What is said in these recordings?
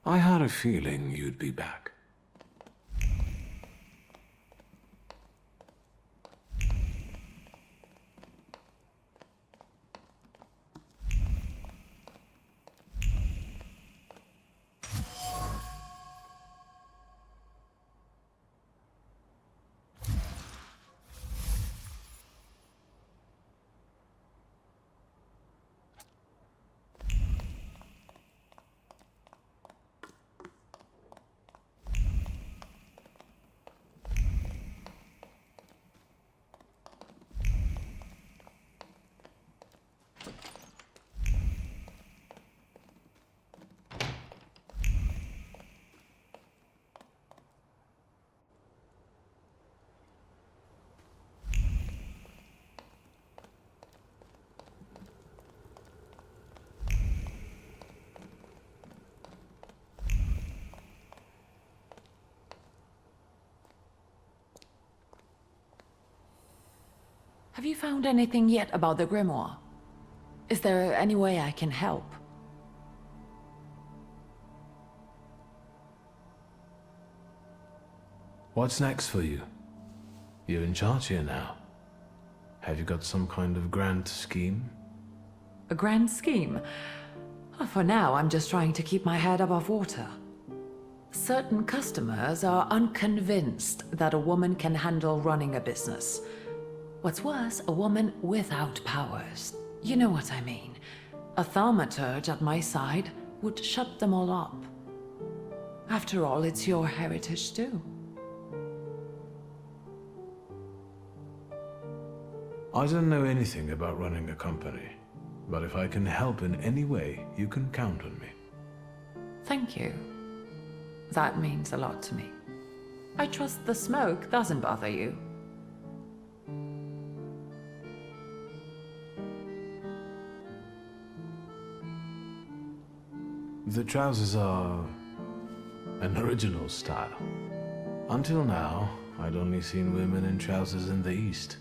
I had a feeling you'd be back. Have you found anything yet about the grimoire? Is there any way I can help? What's next for you? You're in charge here now. Have you got some kind of grand scheme? A grand scheme? For now, I'm just trying to keep my head above water. Certain customers are unconvinced that a woman can handle running a business. What's worse, a woman without powers. You know what I mean. A thaumaturge at my side would shut them all up. After all, it's your heritage too. I don't know anything about running a company, but if I can help in any way, you can count on me. Thank you. That means a lot to me. I trust the smoke doesn't bother you. The trousers are an original style. Until now, I'd only seen women in trousers in the East.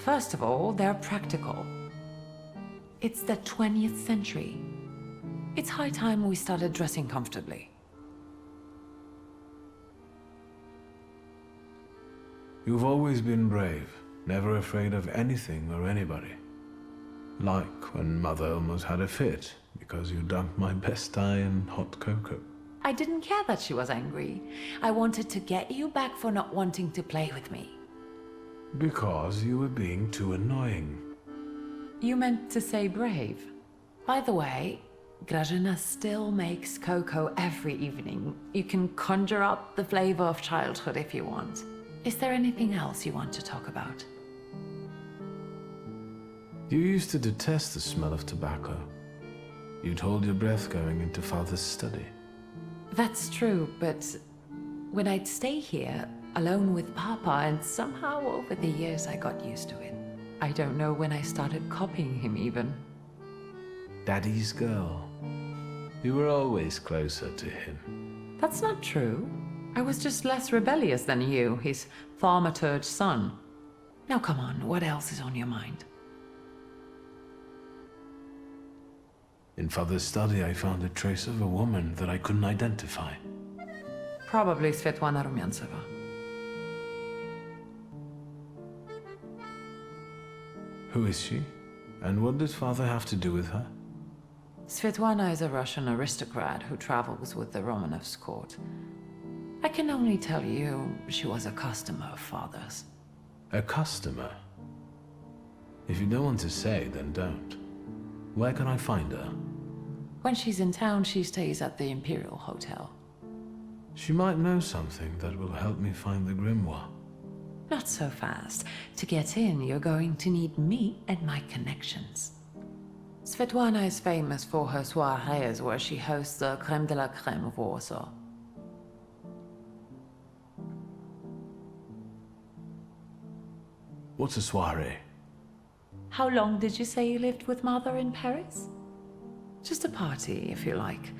First of all, they're practical. It's the 20th century. It's high time we started dressing comfortably. You've always been brave, never afraid of anything or anybody. Like when Mother almost had a fit because you dumped my best tie in hot cocoa. I didn't care that she was angry. I wanted to get you back for not wanting to play with me. Because you were being too annoying. You meant to say brave. By the way, Grażyna still makes cocoa every evening. You can conjure up the flavor of childhood if you want. Is there anything else you want to talk about? You used to detest the smell of tobacco. You'd hold your breath going into Father's study. That's true, but when I'd stay here, alone with Papa, and somehow over the years I got used to it. I don't know when I started copying him even. Daddy's girl. You were always closer to him. That's not true. I was just less rebellious than you, his Thaumaturge son. Now come on, what else is on your mind? In Father's study, I found a trace of a woman that I couldn't identify. Probably Svetlana Rumiantseva. Who is she? And what does Father have to do with her? Svetlana is a Russian aristocrat who travels with the Romanovs' court. I can only tell you she was a customer of Father's. A customer? If you don't want to say, then don't. Where can I find her? When she's in town, she stays at the Imperial Hotel. She might know something that will help me find the grimoire. Not so fast. To get in, you're going to need me and my connections. Svetlana is famous for her soirees where she hosts the creme de la creme of Warsaw. What's a soiree? How long did you say you lived with Mother in Paris? Just a party, if you like.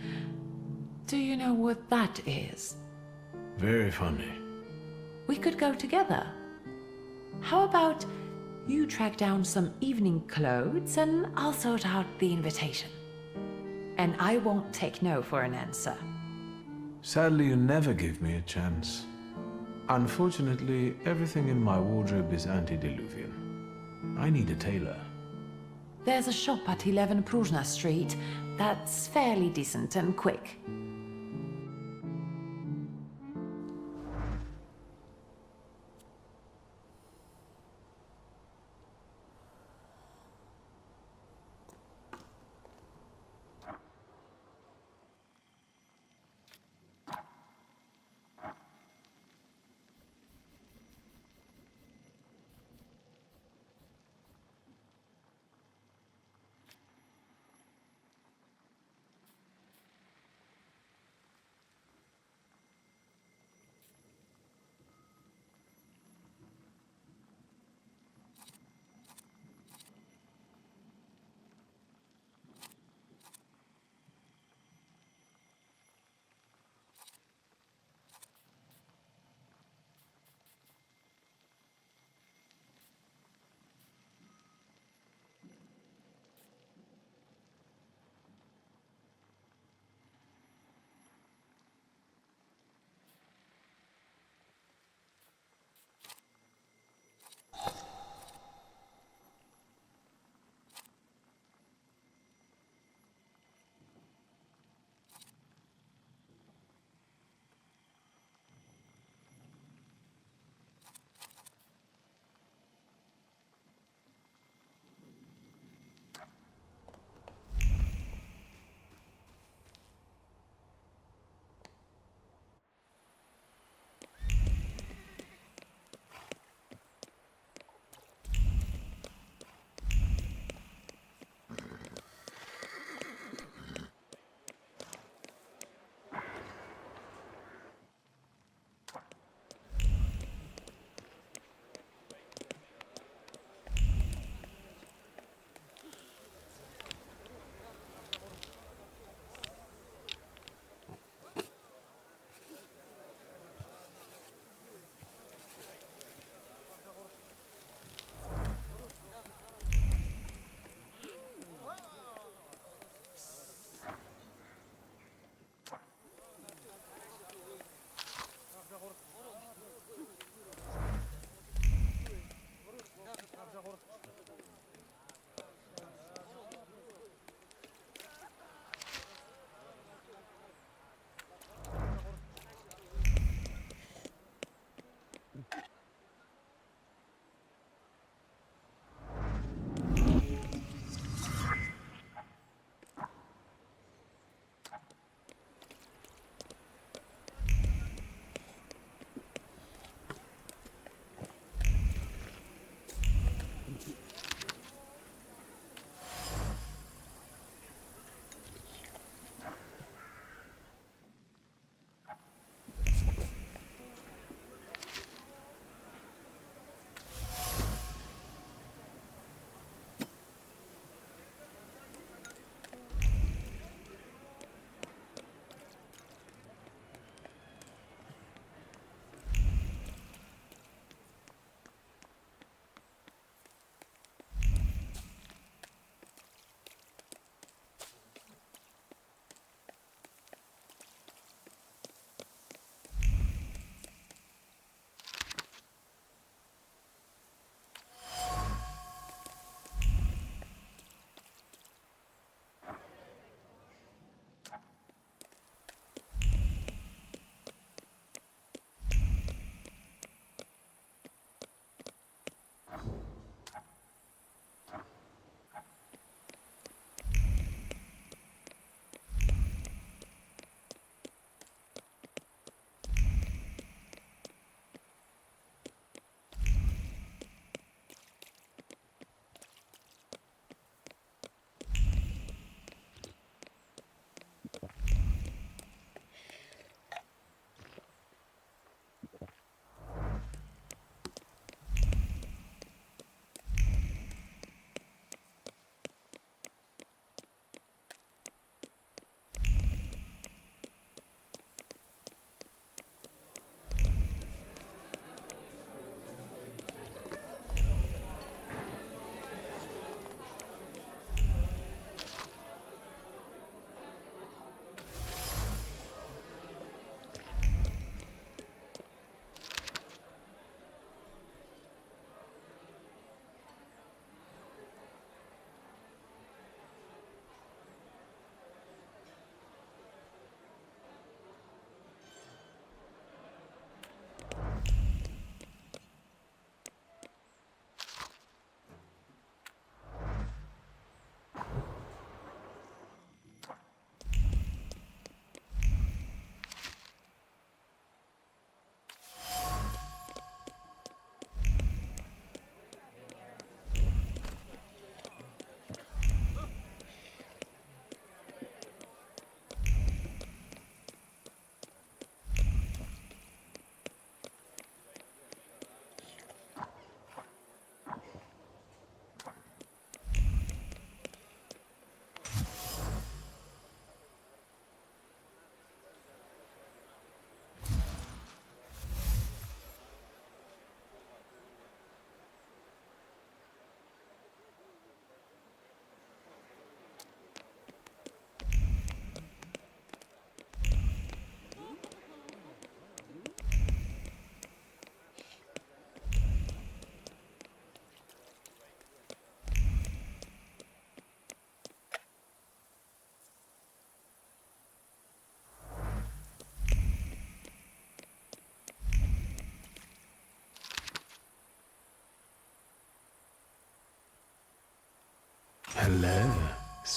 Do you know what that is? Very funny. We could go together. How about you track down some evening clothes and I'll sort out the invitation. And I won't take no for an answer. Sadly, you never give me a chance. Unfortunately, everything in my wardrobe is antediluvian. I need a tailor. There's a shop at 11 Pruzhna Street that's fairly decent and quick.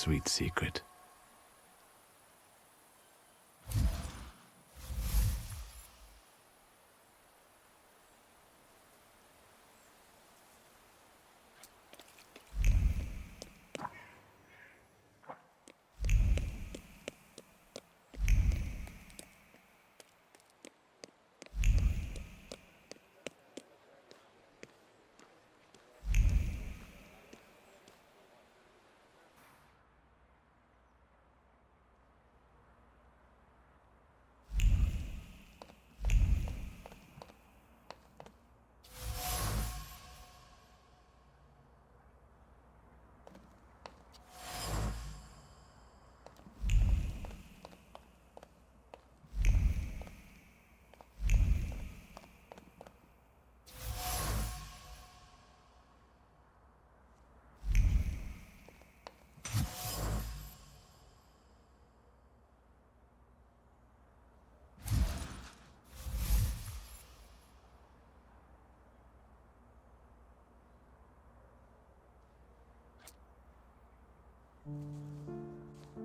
sweet secret.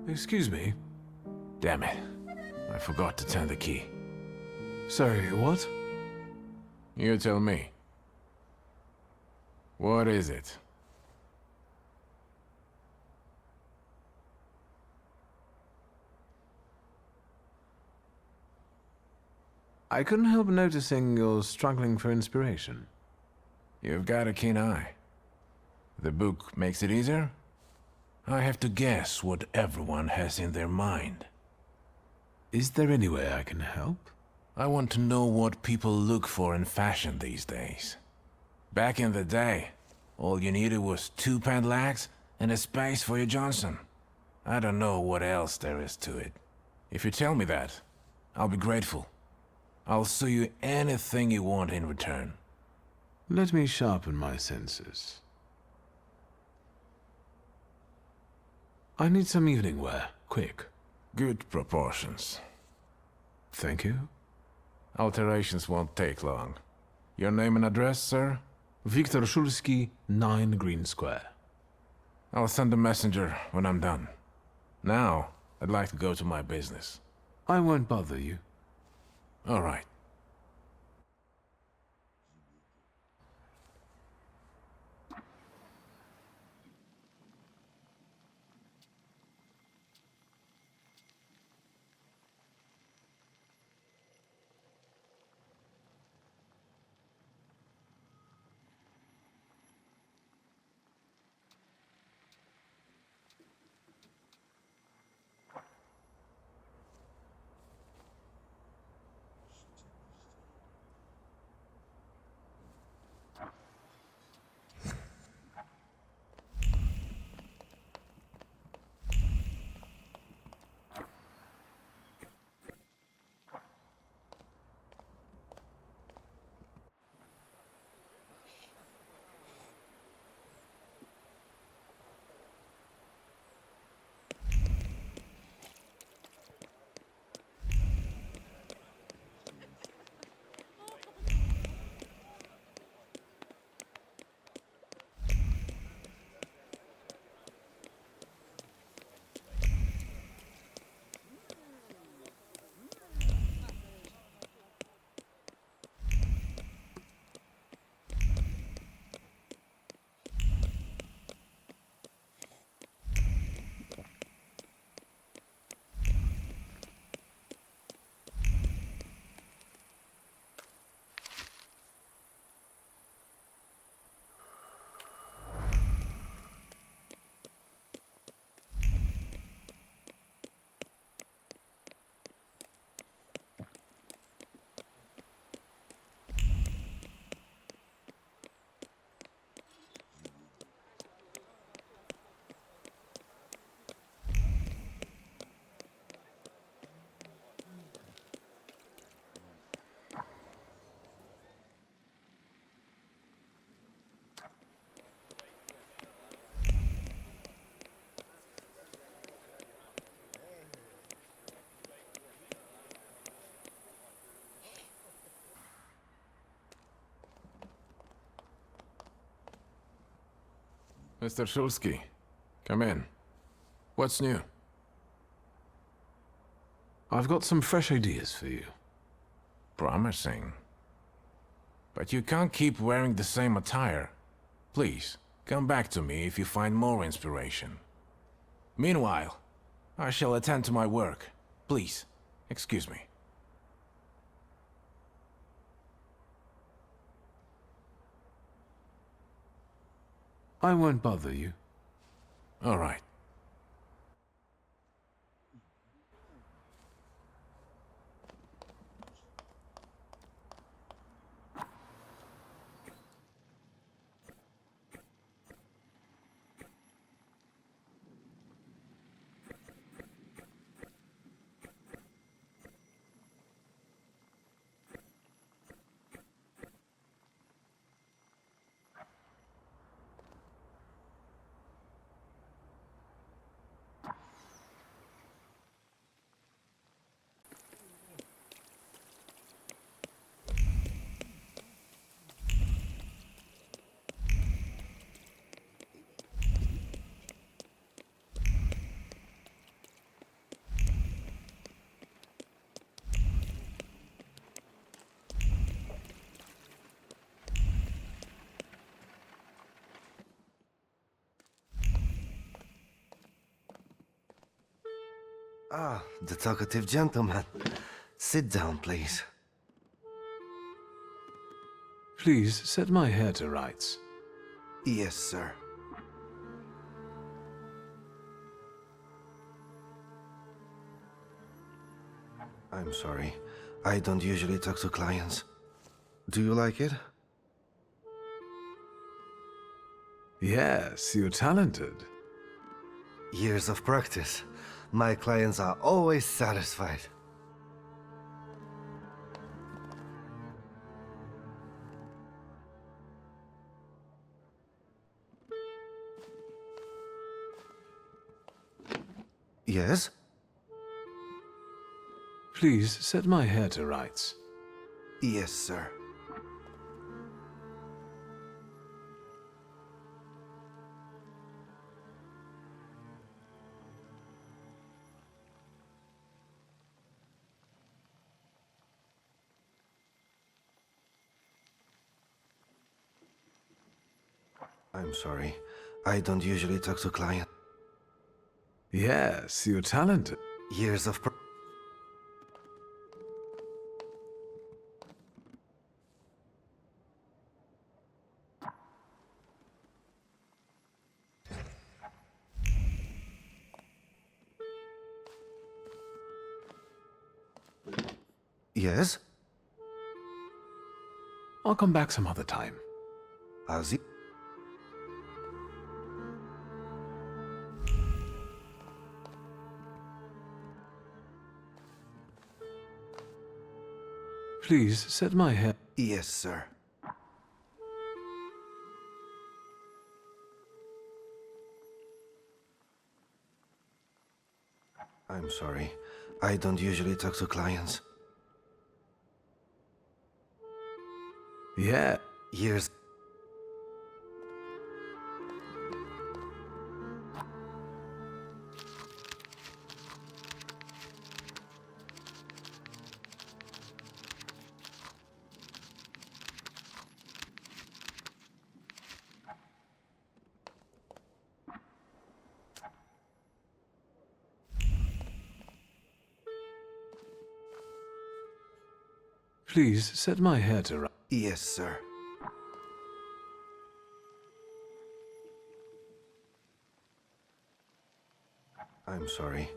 Excuse me. Damn it. I forgot to turn the key. Sorry, what? You tell me. What is it? I couldn't help noticing you're struggling for inspiration. You've got a keen eye. The book makes it easier? I have to guess what everyone has in their mind. Is there any way I can help? I want to know what people look for in fashion these days. Back in the day, all you needed was 2 padlocks and a space for your Johnson. I don't know what else there is to it. If you tell me that, I'll be grateful. I'll sew you anything you want in return. Let me sharpen my senses. I need some evening wear, quick. Good proportions. Thank you. Alterations won't take long. Your name and address, sir? Viktor Szulski, 9 Green Square. I'll send a messenger when I'm done. Now, I'd like to go to my business. I won't bother you. All right. Mr. Szulski, come in. What's new? I've got some fresh ideas for you. Promising. But you can't keep wearing the same attire. Please, come back to me if you find more inspiration. Meanwhile, I shall attend to my work. Please, excuse me. I won't bother you. All right. Ah, the talkative gentleman. Sit down, please. Please set my hair to rights. Yes, sir. I'm sorry. I don't usually talk to clients. Do you like it? Yes, you're talented. Years of practice. My clients are always satisfied. Yes? Please set my hair to rights. Yes, sir. I'm sorry. I don't usually talk to clients. Yes, you're talented. Years of Yes? I'll come back some other time. As you... Please set my hair. Yes, sir. I'm sorry. I don't usually talk to clients. Yeah. Years... Please set my hair to rights. Yes, sir. I'm sorry.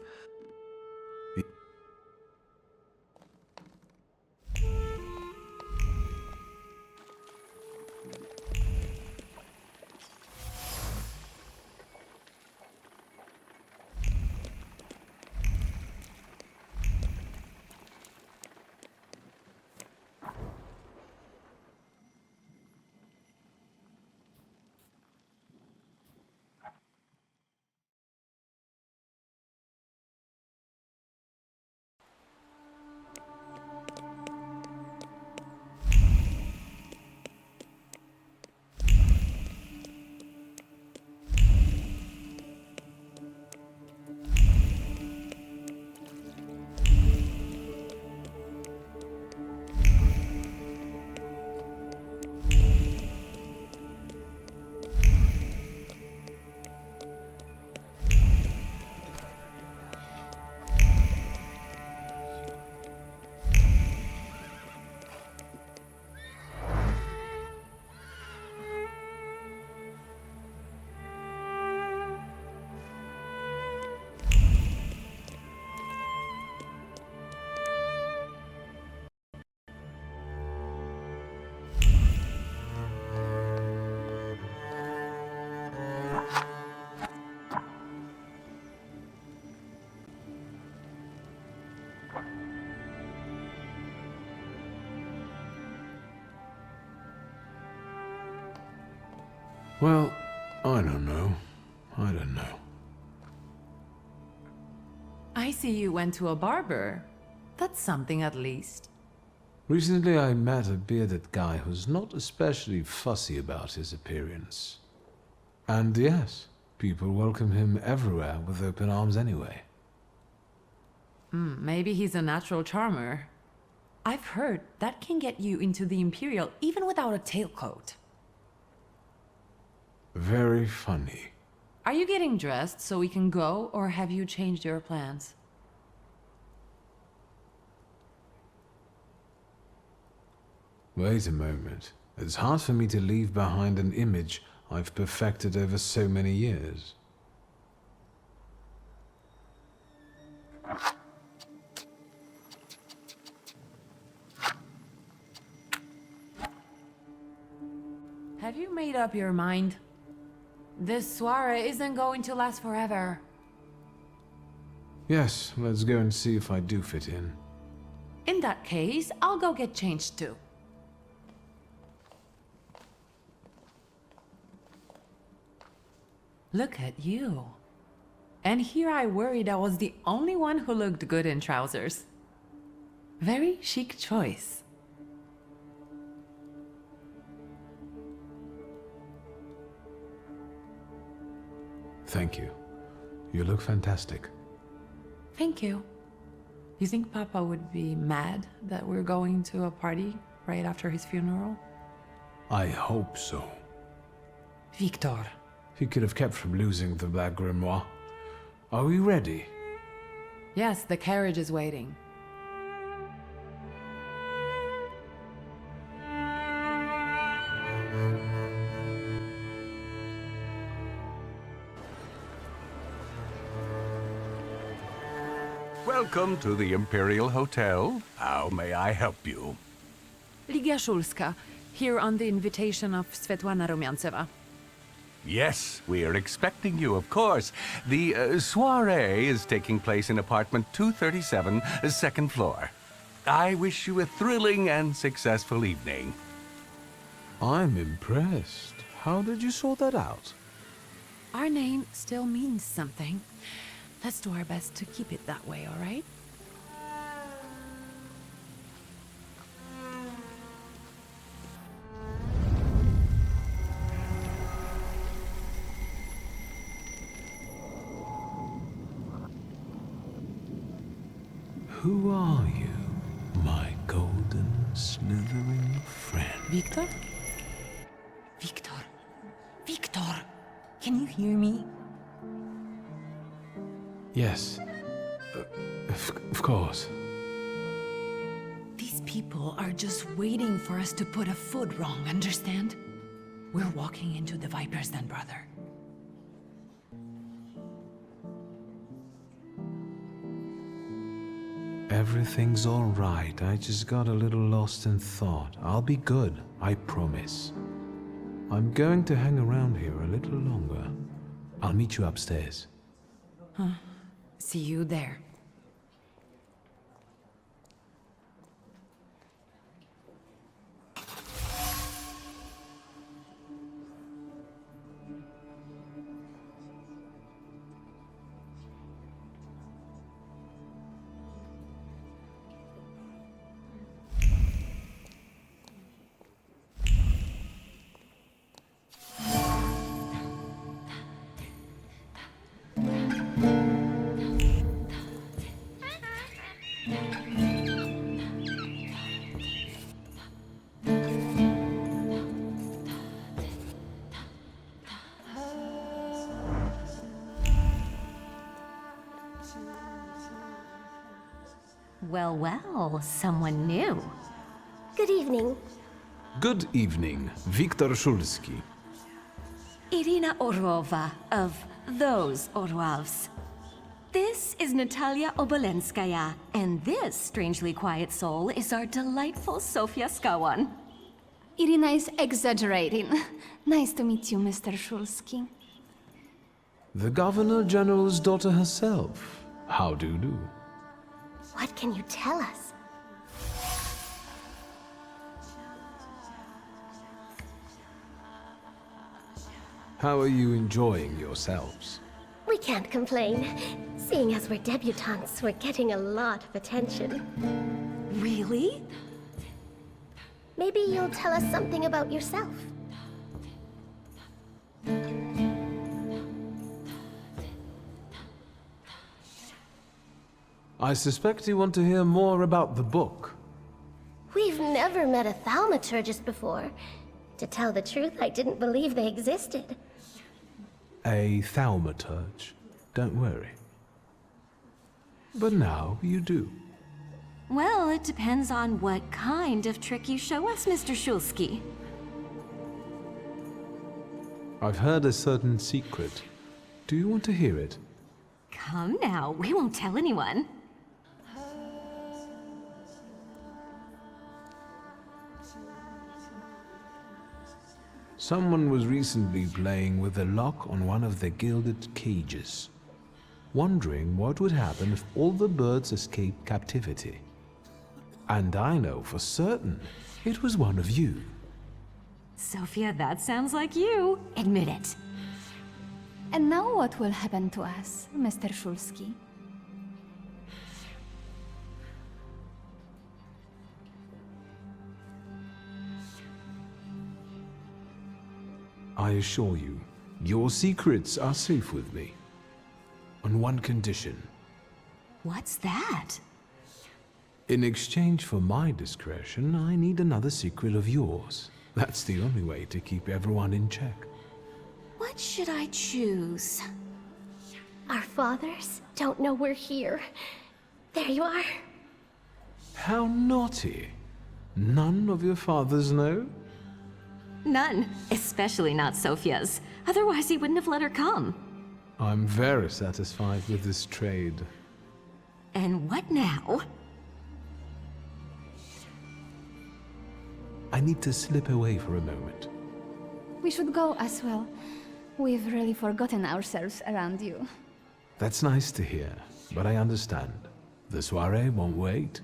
Well, I don't know. I don't know. I see you went to a barber. That's something at least. Recently I met a bearded guy who's not especially fussy about his appearance. And yes, people welcome him everywhere with open arms anyway. Maybe he's a natural charmer. I've heard that can get you into the Imperial even without a tailcoat. Very funny. Are you getting dressed so we can go, or have you changed your plans? Wait a moment. It's hard for me to leave behind an image I've perfected over so many years. Have you made up your mind? This soiree isn't going to last forever. Yes, let's go and see if I do fit in. In that case, I'll go get changed too. Look at you. And here I worried I was the only one who looked good in trousers. Very chic choice. Thank you. You look fantastic. Thank you. You think Papa would be mad that we're going to a party right after his funeral? I hope so. Victor. He could have kept from losing the Black Grimoire. Are we ready? Yes, the carriage is waiting. Welcome to the Imperial Hotel. How may I help you? Ligia Szulska, here on the invitation of Svetlana Rumiantseva. Yes, we are expecting you, of course. The soiree is taking place in apartment 237, second floor. I wish you a thrilling and successful evening. I'm impressed. How did you sort that out? Our name still means something. Let's do our best to keep it that way, all right? Who are you, my golden slithering friend? Victor? Victor. Victor! Can you hear me? Yes. Of course. These people are just waiting for us to put a foot wrong, understand? We're walking into the Viper's Den, brother. Everything's all right. I just got a little lost in thought. I'll be good, I promise. I'm going to hang around here a little longer. I'll meet you upstairs. See you there. Well, well, someone new. Good evening. Good evening, Viktor Szulski. Irina Orlova of those Orlovs. This is Natalia Obolenskaya, and this strangely quiet soul is our delightful Sofia Skawan. Irina is exaggerating. Nice to meet you, Mr. Szulski. The Governor General's daughter herself. How do you do? What can you tell us? How are you enjoying yourselves? We can't complain. Seeing as we're debutantes, we're getting a lot of attention. Really? Maybe you'll tell us something about yourself. I suspect you want to hear more about the book. We've never met a thaumaturgist before. To tell the truth, I didn't believe they existed. A thaumaturge. Don't worry. But now you do. Well, it depends on what kind of trick you show us, Mr. Shulsky. I've heard a certain secret. Do you want to hear it? Come now, we won't tell anyone. Someone was recently playing with the lock on one of the gilded cages, wondering what would happen if all the birds escaped captivity. And I know for certain it was one of you. Sophia, that sounds like you. Admit it. And now what will happen to us, Mr. Shulsky? I assure you, your secrets are safe with me. On one condition. What's that? In exchange for my discretion, I need another secret of yours. That's the only way to keep everyone in check. What should I choose? Our fathers don't know we're here. There you are. How naughty. None of your fathers know? None, especially not Sophia's. Otherwise, he wouldn't have let her come. I'm very satisfied with this trade. And what now? I need to slip away for a moment. We should go as well. We've really forgotten ourselves around you. That's nice to hear, but I understand. The soiree won't wait.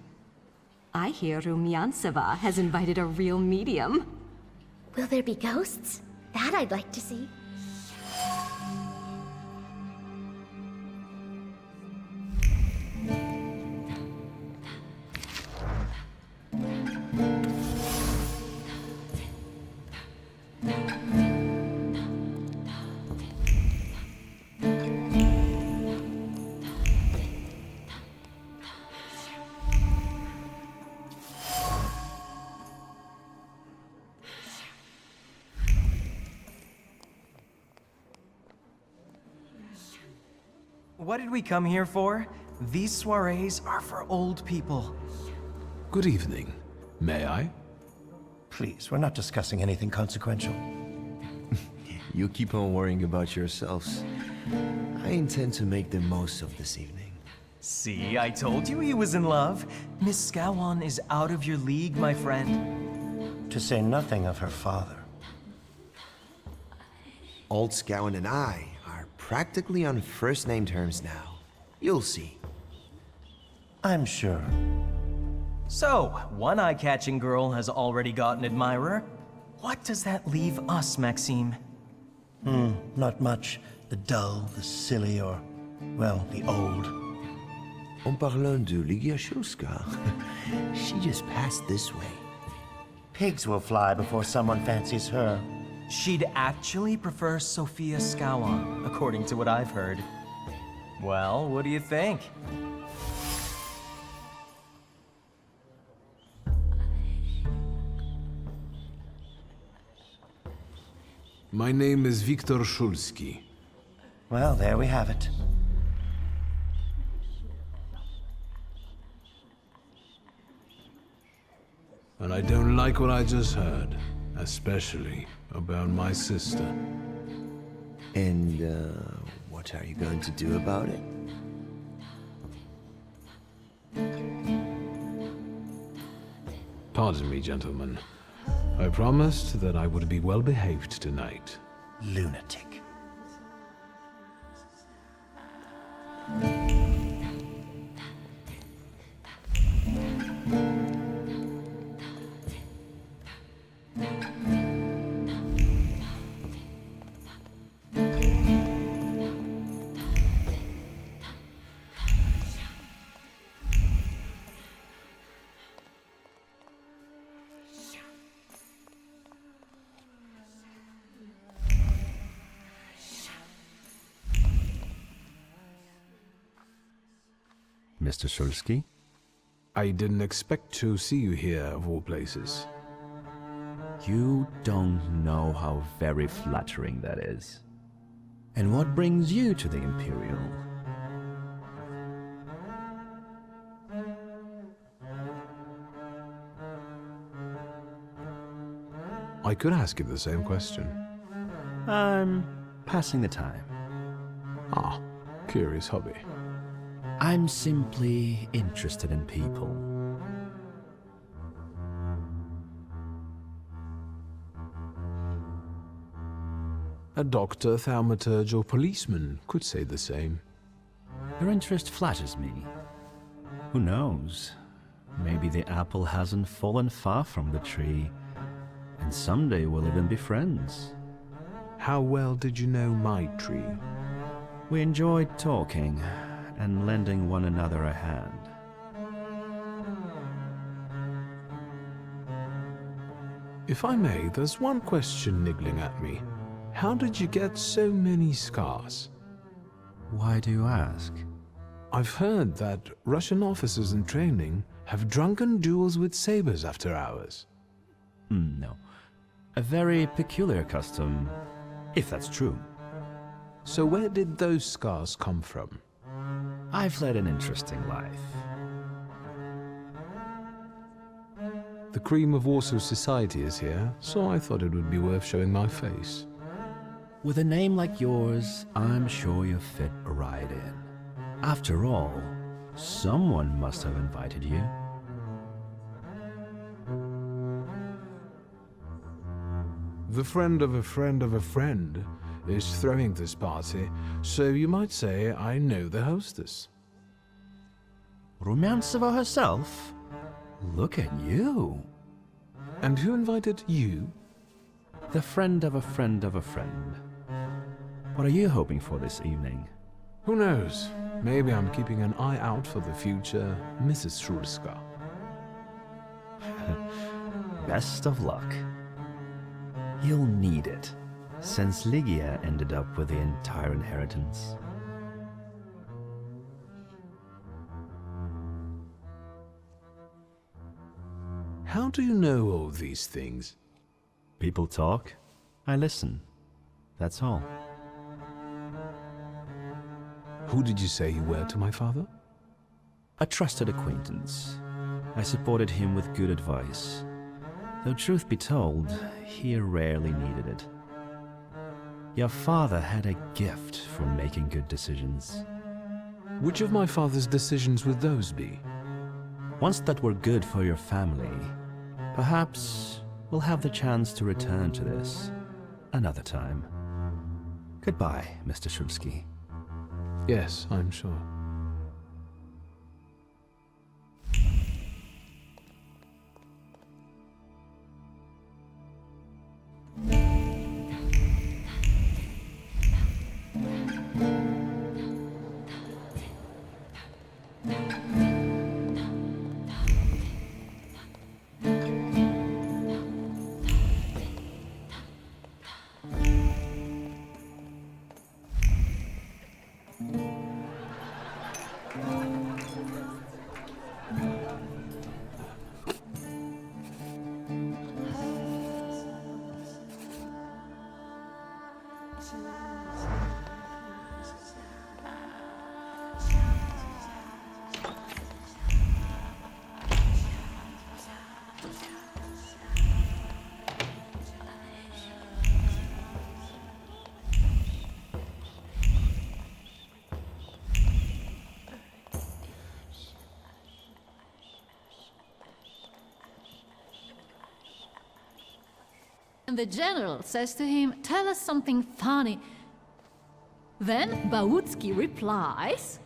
I hear Rumyantseva has invited a real medium. Will there be ghosts? That I'd like to see. What did we come here for? These soirees are for old people. Good evening. May I? Please, we're not discussing anything consequential. You keep on worrying about yourselves. I intend to make the most of this evening. See, I told you he was in love. Miss Scowan is out of your league, my friend. To say nothing of her father. Old Scowan and I are practically on first-name terms now. You'll see. I'm sure. So, one eye-catching girl has already got an admirer. What does that leave us, Maxime? Not much. The dull, the silly, or, well, the old. En parlant de Ligiashulska, she just passed this way. Pigs will fly before someone fancies her. She'd actually prefer Sophia Scowan, according to what I've heard. Well, what do you think? My name is Viktor Shulsky. Well, there we have it. And I don't like what I just heard, especially about my sister. And, what are you going to do about it? Pardon me, gentlemen. I promised that I would be well behaved tonight. Lunatic. Mr. Szulski? I didn't expect to see you here, of all places. You don't know how very flattering that is. And what brings you to the Imperial? I could ask you the same question. I'm passing the time. Ah, curious hobby. I'm simply interested in people. A doctor, thaumaturge, or policeman could say the same. Your interest flatters me. Who knows? Maybe the apple hasn't fallen far from the tree, and someday we'll even be friends. How well did you know my tree? We enjoyed talking and lending one another a hand. If I may, there's one question niggling at me. How did you get so many scars? Why do you ask? I've heard that Russian officers in training have drunken duels with sabers after hours. No. A very peculiar custom, if that's true. So where did those scars come from? I've led an interesting life. The cream of Warsaw society is here, so I thought it would be worth showing my face. With a name like yours, I'm sure you fit right in. After all, someone must have invited you. The friend of a friend of a friend is throwing this party, so you might say I know the hostess. Rumiantseva herself? Look at you. And who invited you? The friend of a friend of a friend. What are you hoping for this evening? Who knows? Maybe I'm keeping an eye out for the future Mrs. Szulska. Best of luck. You'll need it, since Ligia ended up with the entire inheritance. How do you know all these things? People talk, I listen. That's all. Who did you say you were to my father? A trusted acquaintance. I supported him with good advice. Though truth be told, he rarely needed it. Your father had a gift for making good decisions. Which of my father's decisions would those be? Ones that were good for your family. Perhaps we'll have the chance to return to this another time. Goodbye, Mr. Szulski. Yes, I'm sure. And the general says to him, "Tell us something funny." Then Bautski replies,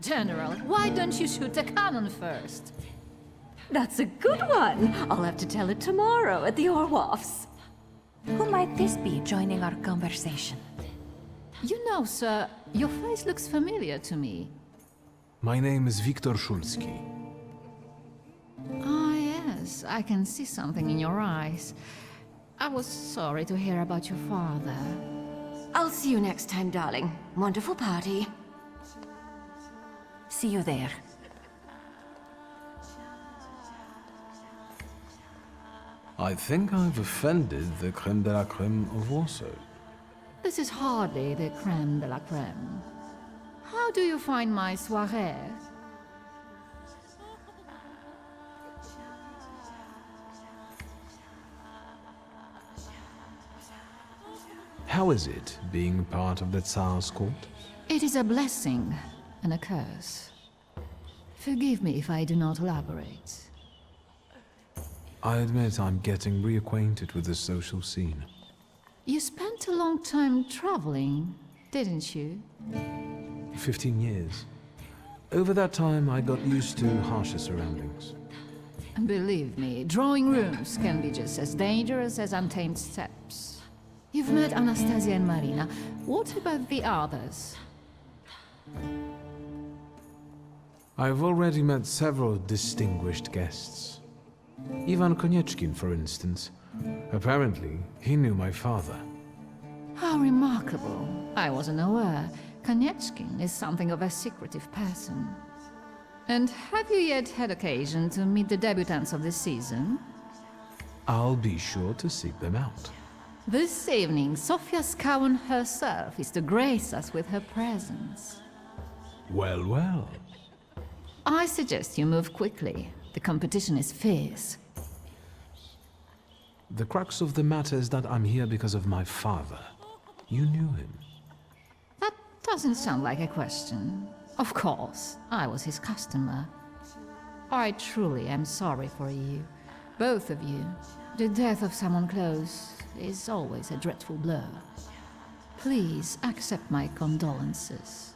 "General, why don't you shoot a cannon first?" That's a good one. I'll have to tell it tomorrow at the Orloffs. Who might this be joining our conversation? You know, sir, your face looks familiar to me. My name is Viktor Szulski. Ah, yes, I can see something in your eyes. I was sorry to hear about your father. I'll see you next time, darling. Wonderful party. See you there. I think I've offended the creme de la creme of Warsaw. This is hardly the creme de la creme. How do you find my soirée? How is it, being part of the Tsar's court? It is a blessing and a curse. Forgive me if I do not elaborate. I admit I'm getting reacquainted with the social scene. You spent a long time traveling, didn't you? 15 years. Over that time, I got used to harsher surroundings. Believe me, drawing rooms can be just as dangerous as untamed steppes. You've met Anastasia and Marina. What about the others? I've already met several distinguished guests. Ivan Konieczkin, for instance. Apparently, he knew my father. How remarkable. I wasn't aware. Konieczkin is something of a secretive person. And have you yet had occasion to meet the debutants of this season? I'll be sure to seek them out. This evening, Sofia Skowan herself is to grace us with her presence. Well, well. I suggest you move quickly. The competition is fierce. The crux of the matter is that I'm here because of my father. You knew him. That doesn't sound like a question. Of course, I was his customer. I truly am sorry for you, both of you. The death of someone close is always a dreadful blow. Please accept my condolences.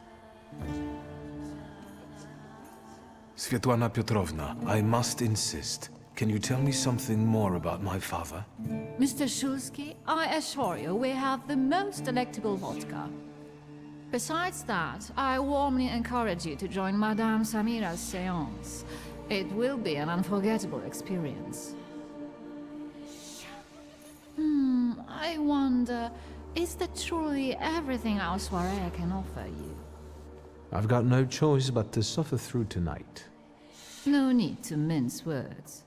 Svetlana Petrovna, I must insist. Can you tell me something more about my father? Mr. Shulsky, I assure you we have the most delectable vodka. Besides that, I warmly encourage you to join Madam Samira's séance. It will be an unforgettable experience. I wonder, is that truly everything our soirée can offer you? I've got no choice but to suffer through tonight. No need to mince words.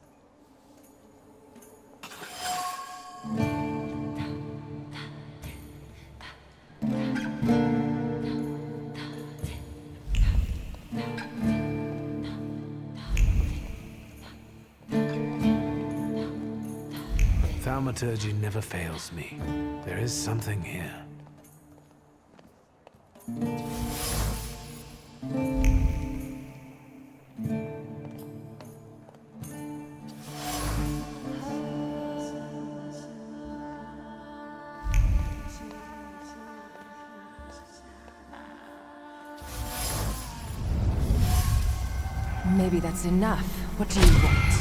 Thaumaturge never fails me. There is something here. Maybe that's enough. What do you want?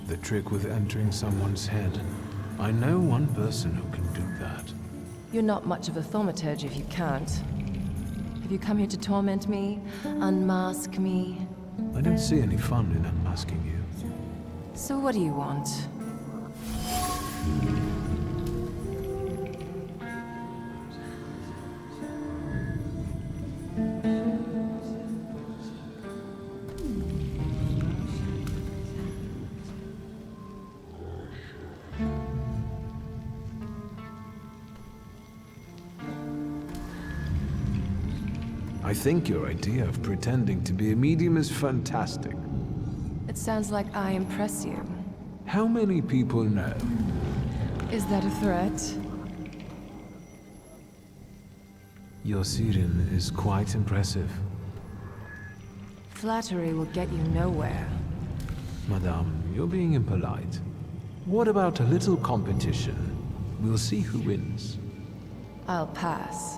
The trick with entering someone's head. I know one person who can do that. You're not much of a thaumaturge if you can't. Have you come here to torment me? Unmask me? I don't see any fun in unmasking you. So what do you want? I think your idea of pretending to be a medium is fantastic. It sounds like I impress you. How many people know? Is that a threat? Your siren is quite impressive. Flattery will get you nowhere. Madame, you're being impolite. What about a little competition? We'll see who wins. I'll pass.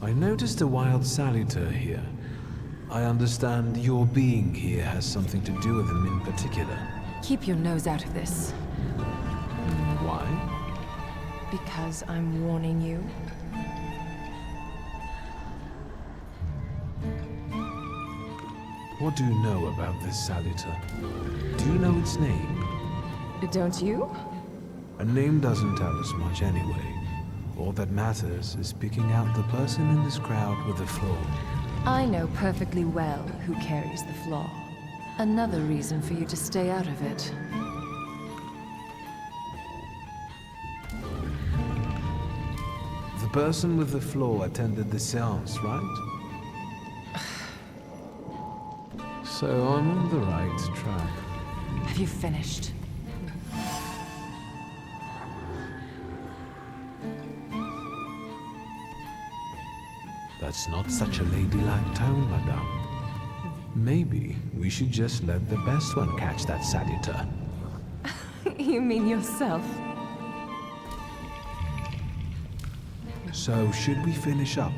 I noticed a wild Salutor here. I understand your being here has something to do with them in particular. Keep your nose out of this. Why? Because I'm warning you. What do you know about this Salutor? Do you know its name? Don't you? A name doesn't tell us much anyway. All that matters is picking out the person in this crowd with the flaw. I know perfectly well who carries the flaw. Another reason for you to stay out of it. The person with the flaw attended the seance, right? So I'm on the right track. Have you finished? That's not such a ladylike tone, madame. Maybe we should just let the best one catch that Salutor. You mean yourself? So, should we finish up?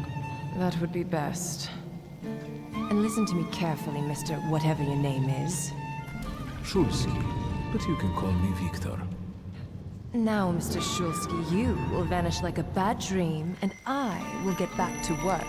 That would be best. And listen to me carefully, Mr. Whatever your name is. Szulski, but you can call me Victor. Now, Mr. Szulski, you will vanish like a bad dream, and I will get back to work.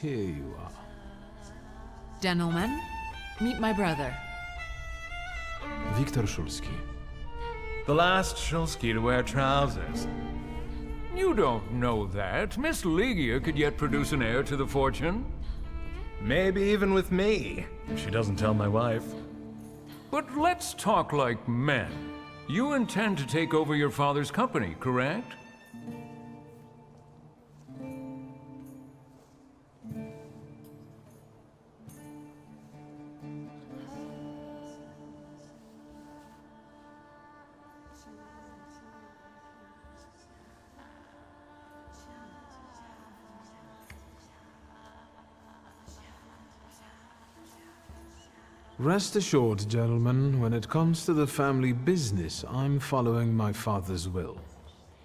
Here you are. Gentlemen, meet my brother. Victor Szulski. The last Szulski to wear trousers. You don't know that. Miss Ligia could yet produce an heir to the fortune. Maybe even with me, if she doesn't tell my wife. But let's talk like men. You intend to take over your father's company, correct? Rest assured, gentlemen, when it comes to the family business, I'm following my father's will.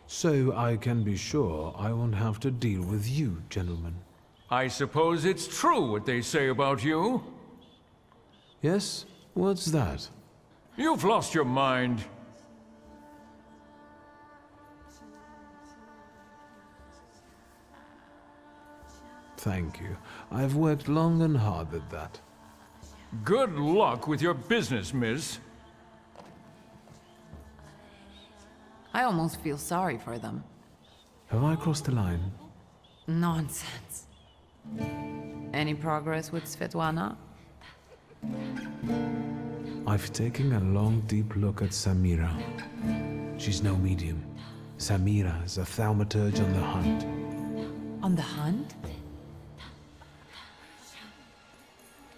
So I can be sure I won't have to deal with you, gentlemen. I suppose it's true what they say about you? Yes? What's that? You've lost your mind. Thank you. I've worked long and hard at that. Good luck with your business, miss. I almost feel sorry for them. Have I crossed the line? Nonsense. Any progress with Svetlana? I've taken a long, deep look at Samira. She's no medium. Samira is a thaumaturge on the hunt. On the hunt?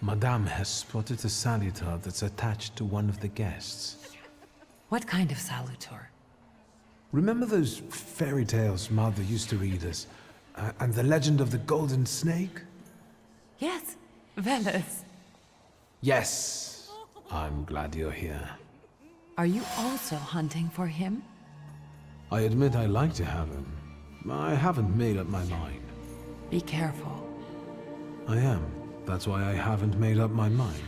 Madame has spotted a salutor that's attached to one of the guests. What kind of salutor? Remember those fairy tales Mother used to read us? And the legend of the golden snake? Yes, Veles. Yes. I'm glad you're here. Are you also hunting for him? I admit I like to have him. I haven't made up my mind. Be careful. I am. That's why I haven't made up my mind.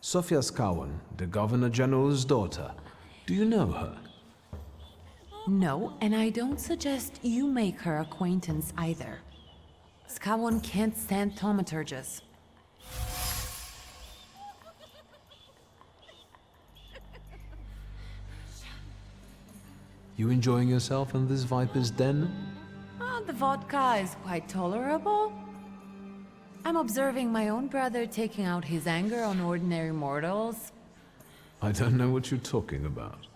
Sofia Skawan, the Governor General's daughter. Do you know her? No, and I don't suggest you make her acquaintance either. Skawan can't stand thaumaturges. You enjoying yourself in this viper's den? Oh, the vodka is quite tolerable. I'm observing my own brother taking out his anger on ordinary mortals. I don't know what you're talking about.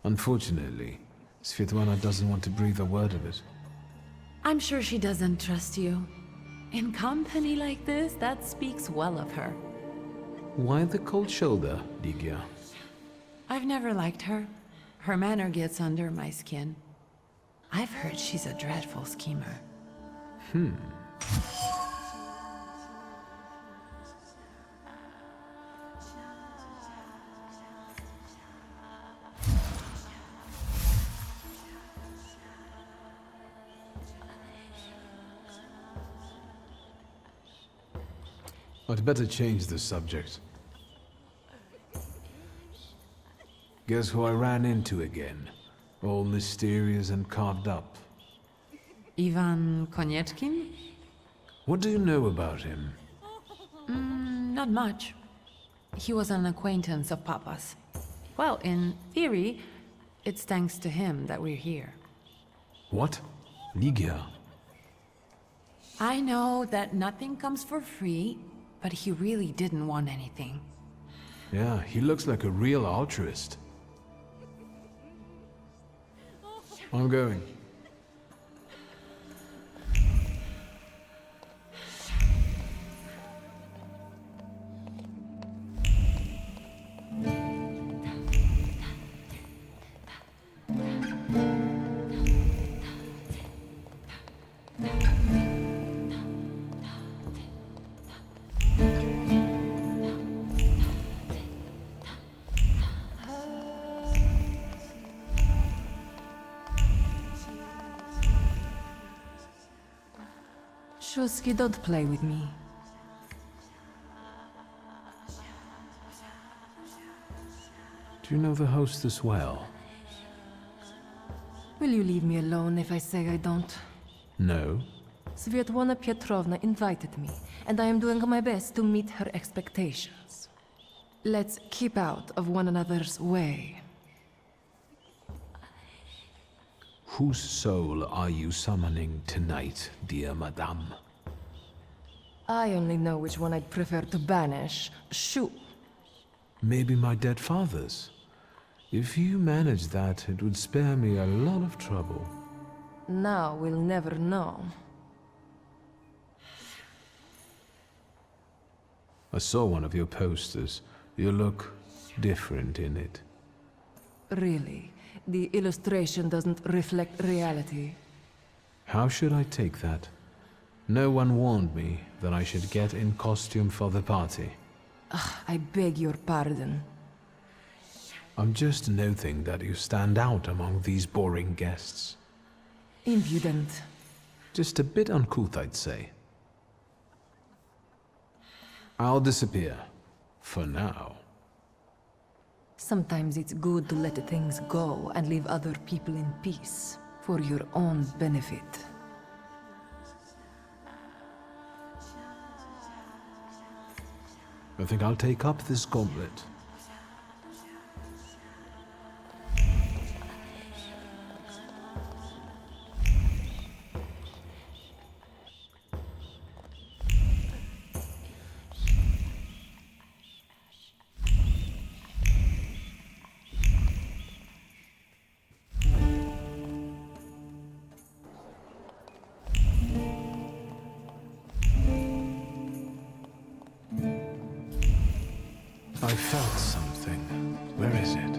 Unfortunately, Svetlana doesn't want to breathe a word of it. I'm sure she doesn't trust you. In company like this, that speaks well of her. Why the cold shoulder, Ligia? I've never liked her. Her manner gets under my skin. I've heard she's a dreadful schemer. I'd better change the subject. Guess who I ran into again? All mysterious and carved up. Ivan Konieczkin? What do you know about him? Not much. He was an acquaintance of Papa's. Well, in theory, it's thanks to him that we're here. What? Ligia? I know that nothing comes for free, but he really didn't want anything. Yeah, he looks like a real altruist. I'm going. Shuski, don't play with me. Do you know the hostess well? Will you leave me alone if I say I don't? No. Svetlana Petrovna invited me, and I am doing my best to meet her expectations. Let's keep out of one another's way. Whose soul are you summoning tonight, dear Madame? I only know which one I'd prefer to banish. Shoo! Maybe my dead father's. If you manage that, it would spare me a lot of trouble. Now we'll never know. I saw one of your posters. You look different in it. Really, the illustration doesn't reflect reality. How should I take that? No one warned me that I should get in costume for the party. I beg your pardon. I'm just noting that you stand out among these boring guests. Impudent. Just a bit uncouth, I'd say. I'll disappear. For now. Sometimes it's good to let things go and leave other people in peace, for your own benefit. I think I'll take up this gauntlet. I felt something. Where is it?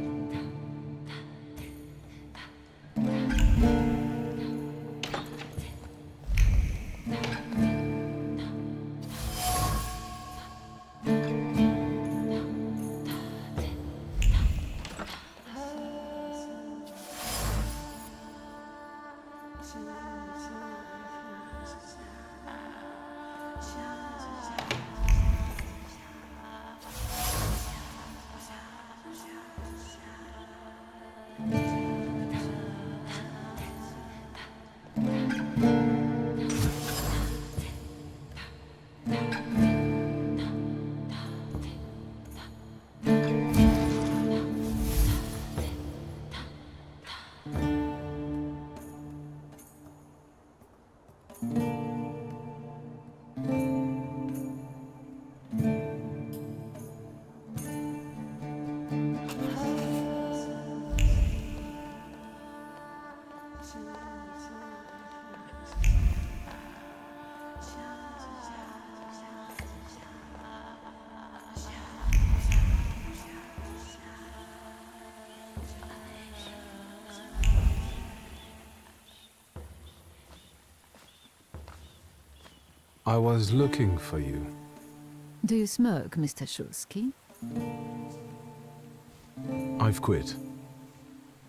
I was looking for you. Do you smoke, Mr. Shulsky? I've quit.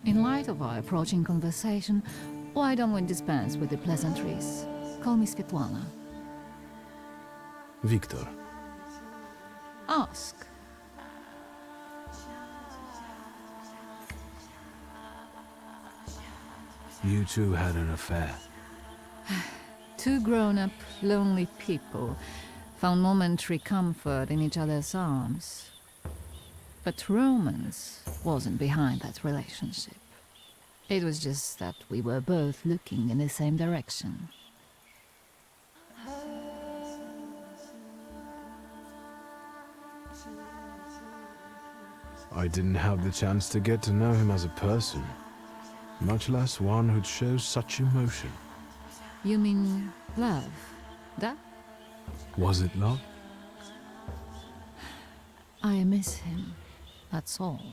In light of our approaching conversation, why don't we dispense with the pleasantries? Call me Svetlana. Victor. Ask. You two had an affair. Two grown-up, lonely people found momentary comfort in each other's arms. But romance wasn't behind that relationship. It was just that we were both looking in the same direction. I didn't have the chance to get to know him as a person, much less one who'd show such emotion. You mean love? That? Was it love? I miss him, that's all.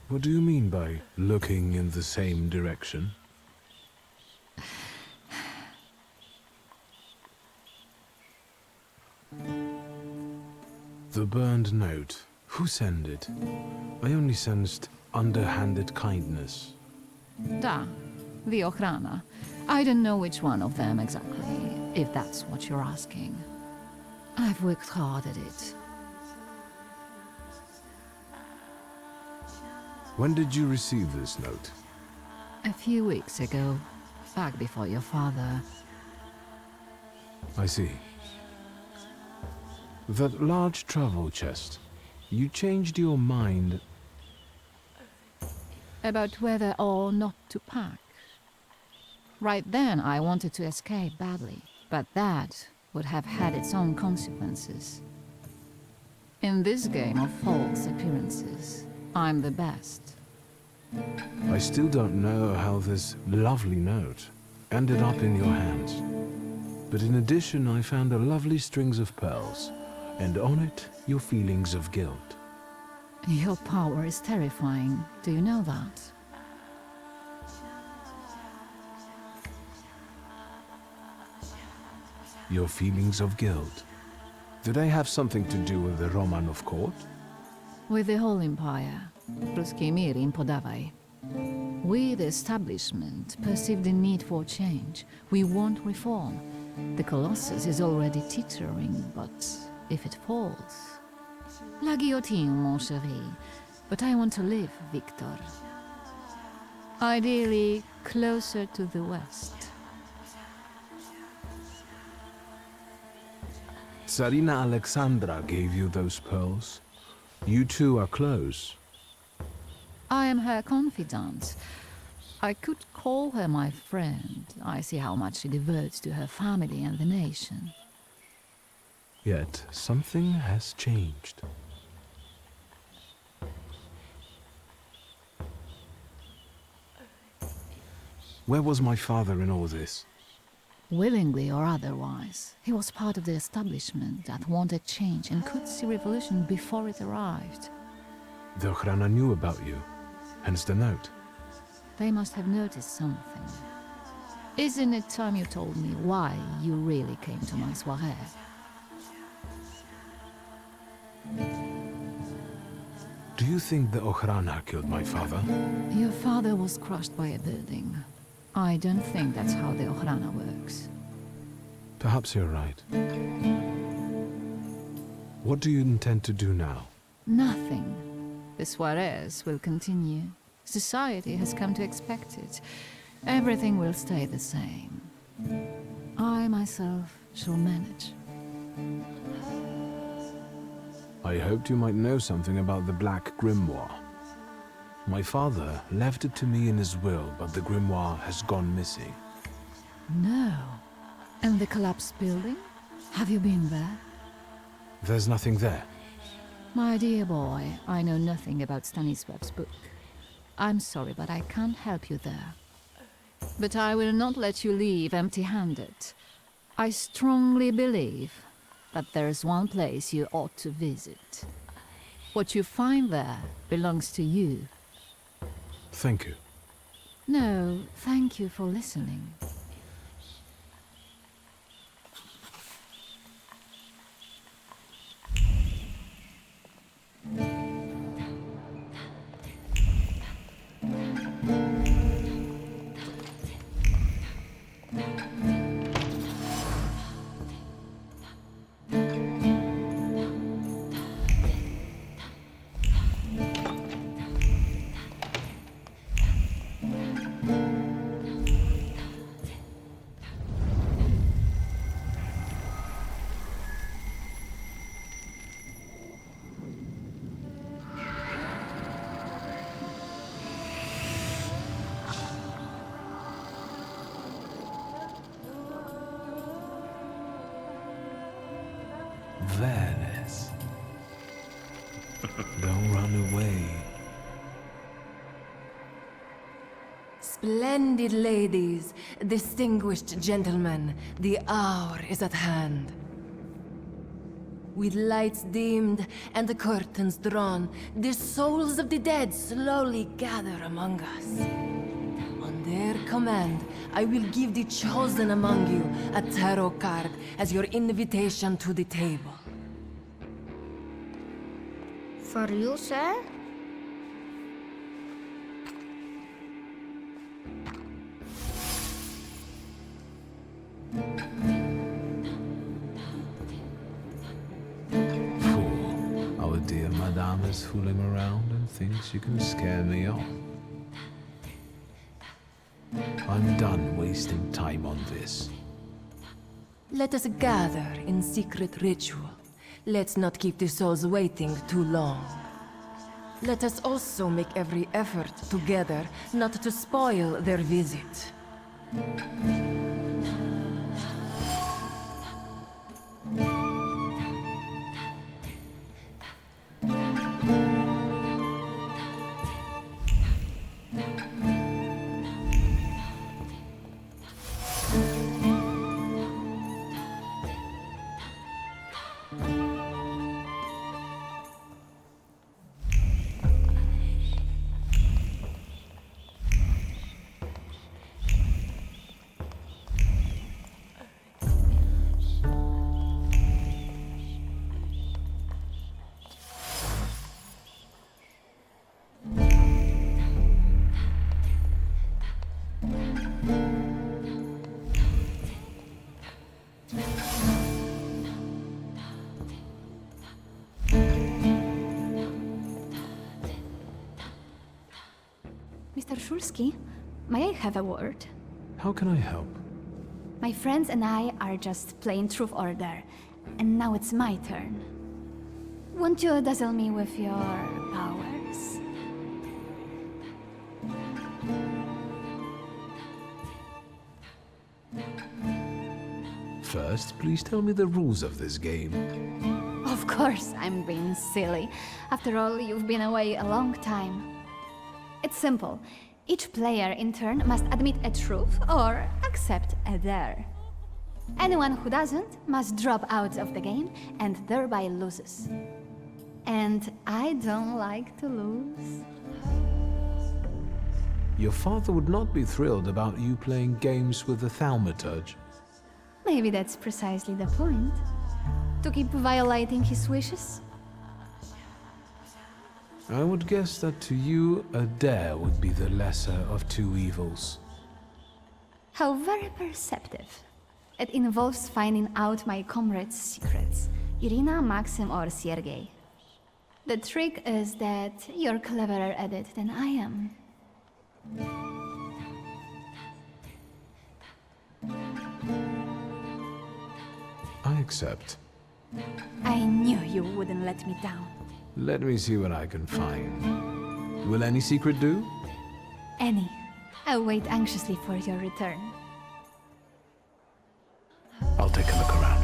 What do you mean by looking in the same direction? The burned note. Who sent it? I only sensed underhanded kindness. Da, the Ochrana. I don't know which one of them exactly, if that's what you're asking. I've worked hard at it. When did you receive this note? A few weeks ago, back before your father. I see. That large travel chest. You changed your mind About whether or not to pack. Right then, I wanted to escape badly, but that would have had its own consequences. In this game of false appearances, I'm the best. I still don't know how this lovely note ended up in your hands. But in addition, I found a lovely strings of pearls, and on it, your feelings of guilt. Your power is terrifying. Do you know that? your feelings of guilt. Do they have something to do with the Romanov court? With the whole empire, ruski mir im podawaj. We, the establishment, perceive the need for change. We want reform. The Colossus is already teetering, but if it falls... La guillotine, mon chéri. But I want to live, Victor. Ideally, closer to the west. Tsarina Alexandra gave you those pearls. You two are close. I am her confidant. I could call her my friend. I see how much she devotes to her family and the nation. Yet something has changed. Where was my father in all this? Willingly or otherwise, he was part of the establishment that wanted change and could see revolution before it arrived. The Ochrana knew about you, hence the note. They must have noticed something. Isn't it time you told me why you really came to my soirée? Do you think the Ochrana killed my father? Your father was crushed by a building. I don't think that's how the Ochrana works. Perhaps you're right. What do you intend to do now? Nothing. The soirées will continue. Society has come to expect it. Everything will stay the same. I myself shall manage. I hoped you might know something about the Black Grimoire. My father left it to me in his will, but the grimoire has gone missing. No. And the collapsed building? Have you been there? There's nothing there. My dear boy, I know nothing about Stanisław's book. I'm sorry, but I can't help you there. But I will not let you leave empty-handed. I strongly believe that there is one place you ought to visit. What you find there belongs to you. Thank you. No, thank you for listening. Veles. Don't run away. Splendid ladies, distinguished gentlemen, the hour is at hand. With lights dimmed and the curtains drawn, the souls of the dead slowly gather among us. On their command, I will give the chosen among you a tarot card as your invitation to the table. For you, sir? Our dear Madame is fooling around and thinks you can scare me off. I'm done wasting time on this. Let us gather in secret ritual. Let's not keep the souls waiting too long. Let us also make every effort together not to spoil their visit. Mr. Shulsky, may I have a word? How can I help? My friends and I are just playing Truth Order, and now it's my turn. Won't you dazzle me with your powers? First, please tell me the rules of this game. Of course, I'm being silly. After all, you've been away a long time. It's simple. Each player in turn must admit a truth or accept a dare. Anyone who doesn't must drop out of the game and thereby loses. And I don't like to lose. Your father would not be thrilled about you playing games with the Thaumaturge. Maybe that's precisely the point. To keep violating his wishes? I would guess that to you, a dare would be the lesser of two evils. How very perceptive. It involves finding out my comrades' secrets. Irina, Maxim, or Sergei. The trick is that you're cleverer at it than I am. I accept. I knew you wouldn't let me down. Let me see what I can find. Will any secret do? Any. I'll wait anxiously for your return. I'll take a look around.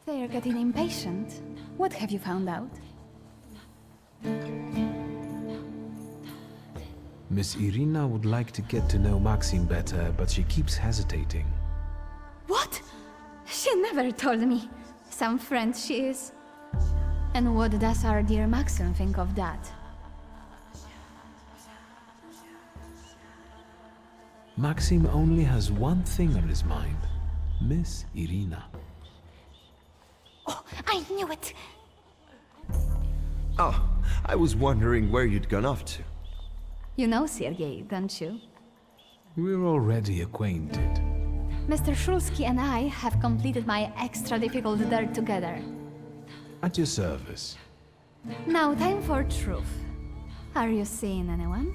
They're getting impatient. What have you found out? Miss Irina would like to get to know Maxim better, but she keeps hesitating. What? She never told me. Some friend she is. And what does our dear Maxim think of that? Maxim only has one thing on his mind. Miss Irina. Oh, I knew it! Oh, I was wondering where you'd gone off to. You know Sergei, don't you? We're already acquainted. Mr. Shulsky and I have completed my extra difficult dare together. At your service. Now time for truth. Are you seeing anyone?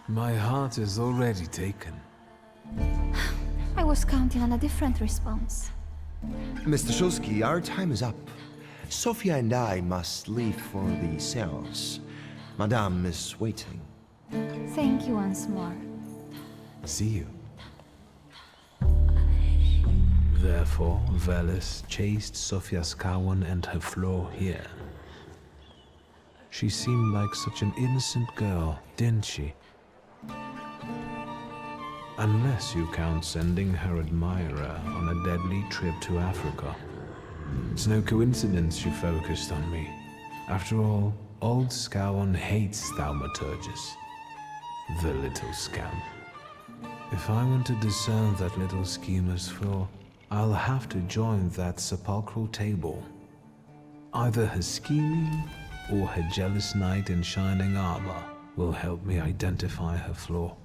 My heart is already taken. I was counting on a different response. Mr. Shulsky, our time is up. Sofia and I must leave for the seance. Madame is waiting. Thank you once more. See you. Therefore, Veles chased Sofia Skawan and her floor here. She seemed like such an innocent girl, didn't she? Unless you count sending her admirer on a deadly trip to Africa. It's no coincidence you focused on me. After all, old Scowan hates Thaumaturges. The little scamp. If I want to discern that little schemer's flaw, I'll have to join that sepulchral table. Either her scheming or her jealous knight in shining armor will help me identify her flaw.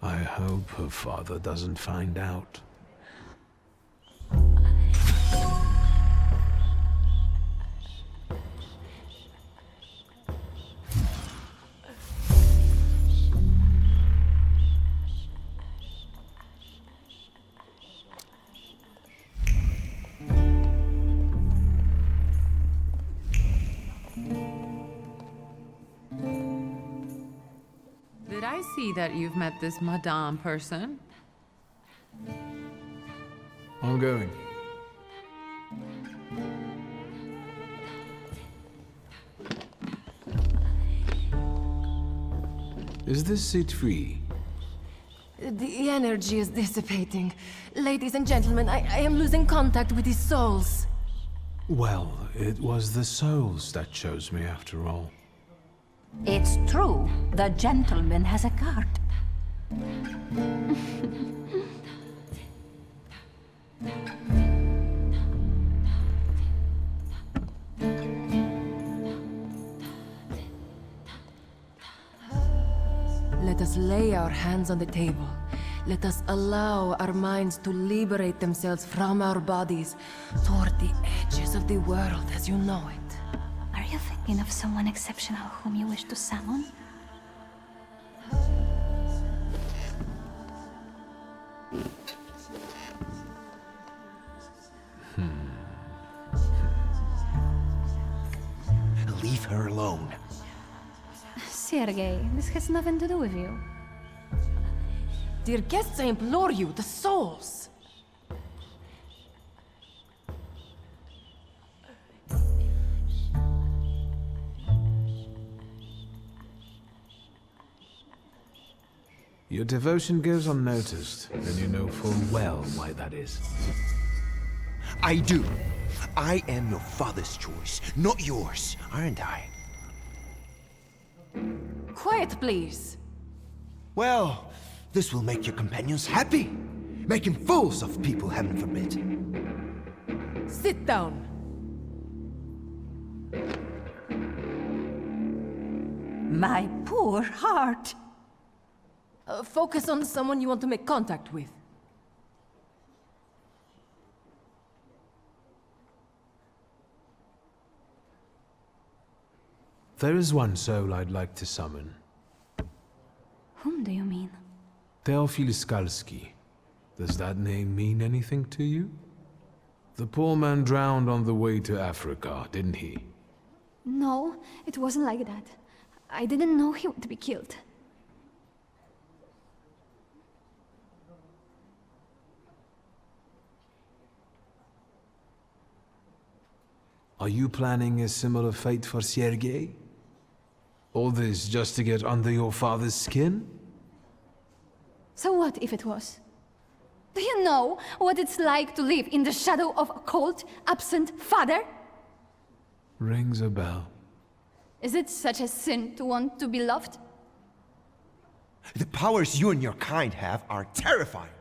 I hope her father doesn't find out. Did I see that you've met this Madame person? I'm going. Is this seat free? The energy is dissipating. Ladies and gentlemen, I am losing contact with these souls. Well, it was the souls that chose me after all. It's true. The gentleman has a card. Let us lay our hands on the table. Let us allow our minds to liberate themselves from our bodies toward the edges of the world as you know it. Are you thinking of someone exceptional whom you wish to summon? Leave her alone. Sergei, this has nothing to do with you. Dear guests, I implore you, the souls! Your devotion goes unnoticed, and you know full well why that is. I do. I am your father's choice, not yours, aren't I? Quiet, please. Well, this will make your companions happy. Making fools of people, heaven forbid. Sit down. My poor heart. Focus on someone you want to make contact with. There is one soul I'd like to summon. Whom do you mean? Teofil Skalski. Does that name mean anything to you? The poor man drowned on the way to Africa, didn't he? No, it wasn't like that. I didn't know he would be killed. Are you planning a similar fate for Sergei? All this just to get under your father's skin? So what if it was? Do you know what it's like to live in the shadow of a cold, absent father? Rings a bell. Is it such a sin to want to be loved? The powers you and your kind have are terrifying.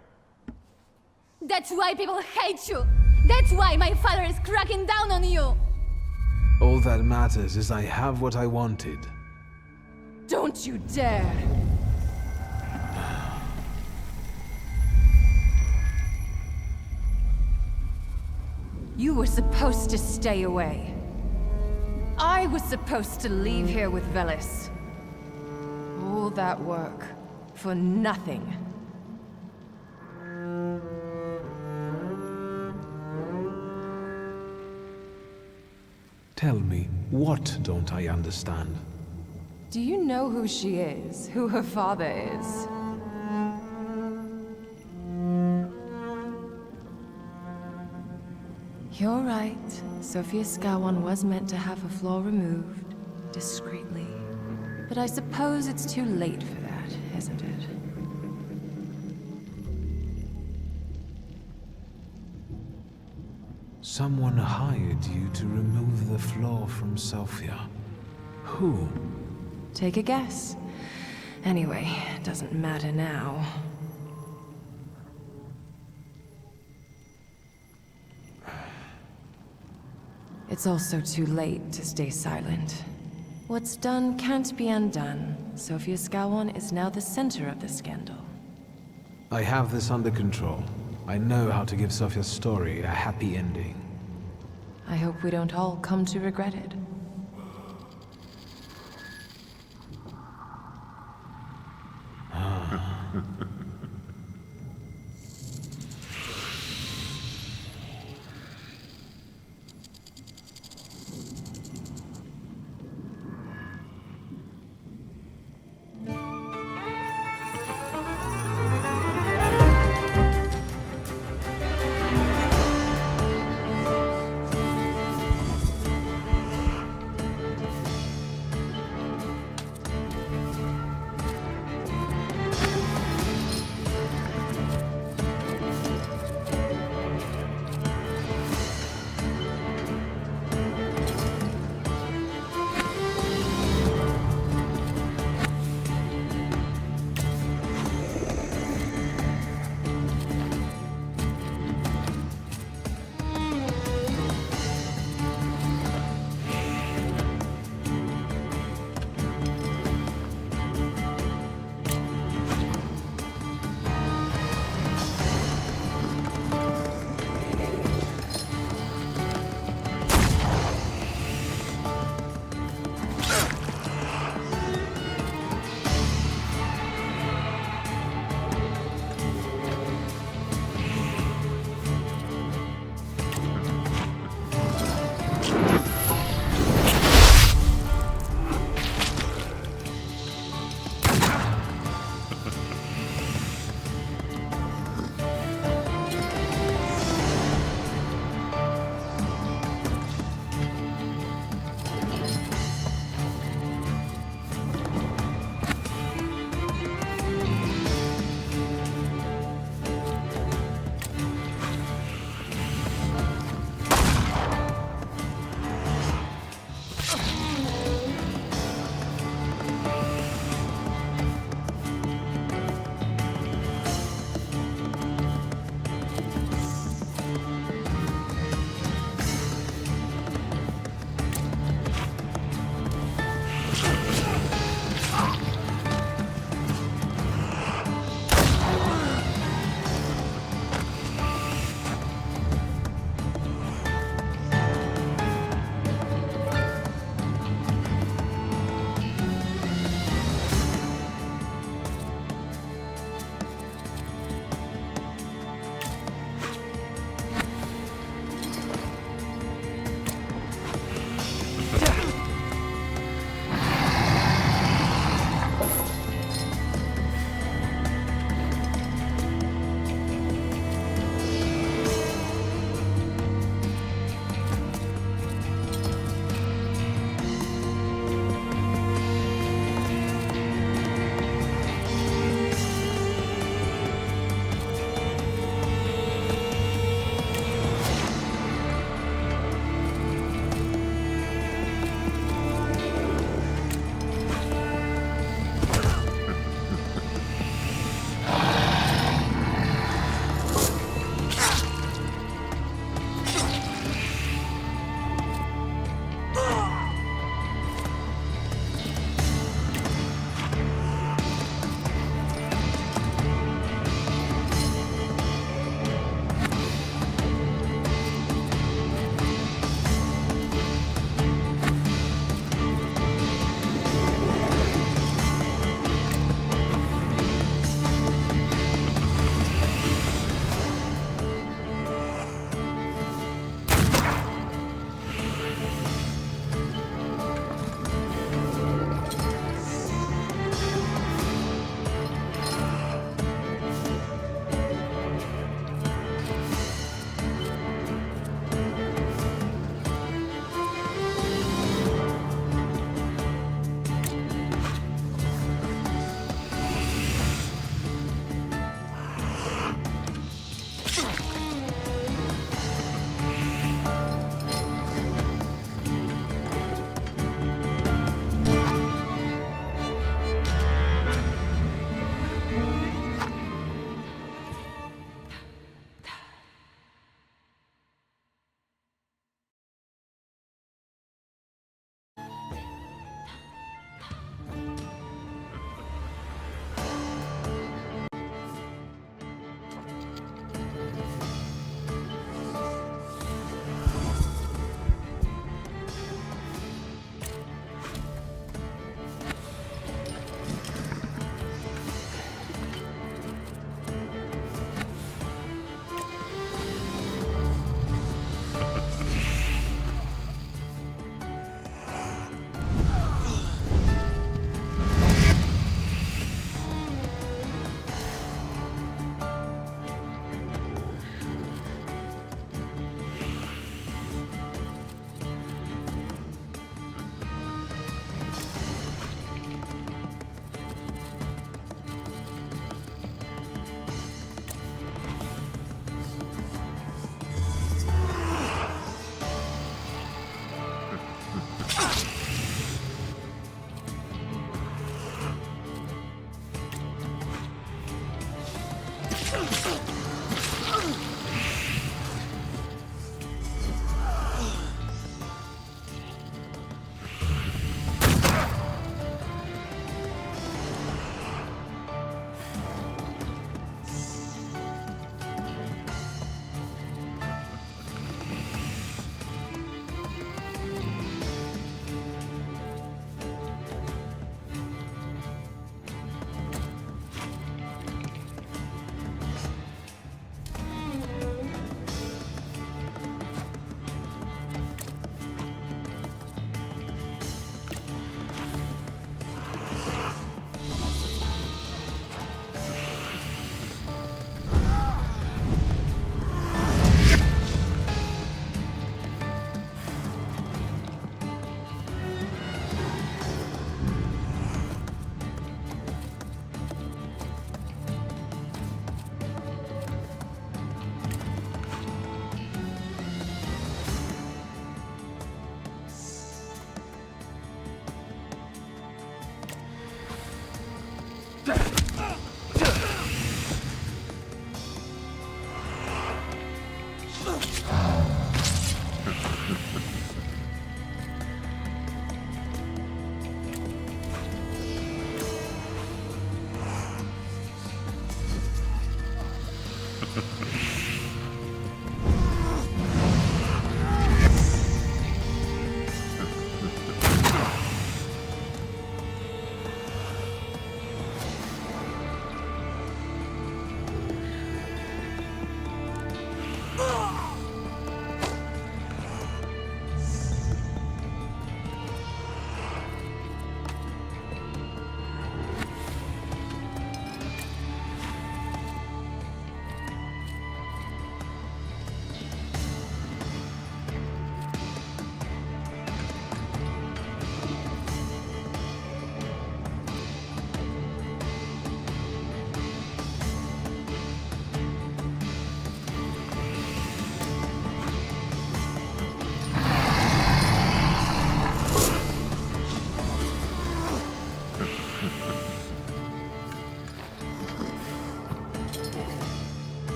That's why people hate you! That's why my father is cracking down on you! All that matters is I have what I wanted. Don't you dare! You were supposed to stay away. I was supposed to leave here with Veles. All that work for nothing. Tell me, what don't I understand? Do you know who she is? Who her father is? You're right. Sophia Scowan was meant to have her flaw removed, discreetly. But I suppose it's too late for that, isn't it? Someone hired you to remove the flaw from Sofia. Who? Take a guess. Anyway, it doesn't matter now. It's also too late to stay silent. What's done can't be undone. Sofia Skowon is now the center of the scandal. I have this under control. I know how to give Sofia's story a happy ending. I hope we don't all come to regret it.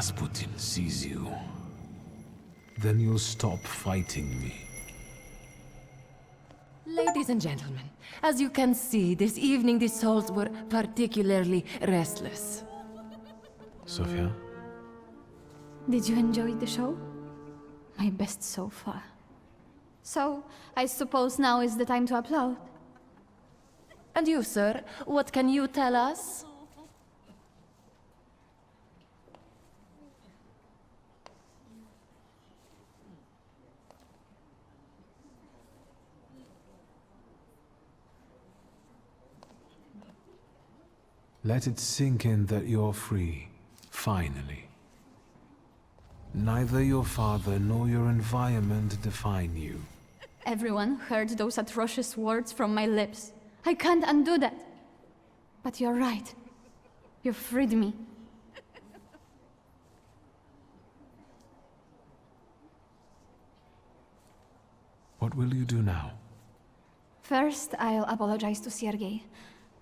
Rasputin sees you, then you'll stop fighting me. Ladies and gentlemen, as you can see, this evening the souls were particularly restless. Sophia? Did you enjoy the show? My best so far. So, I suppose now is the time to applaud. And you, sir, what can you tell us? Let it sink in that you're free, finally. Neither your father nor your environment define you. Everyone heard those atrocious words from my lips. I can't undo that. But you're right. You freed me. What will you do now? First, I'll apologize to Sergei.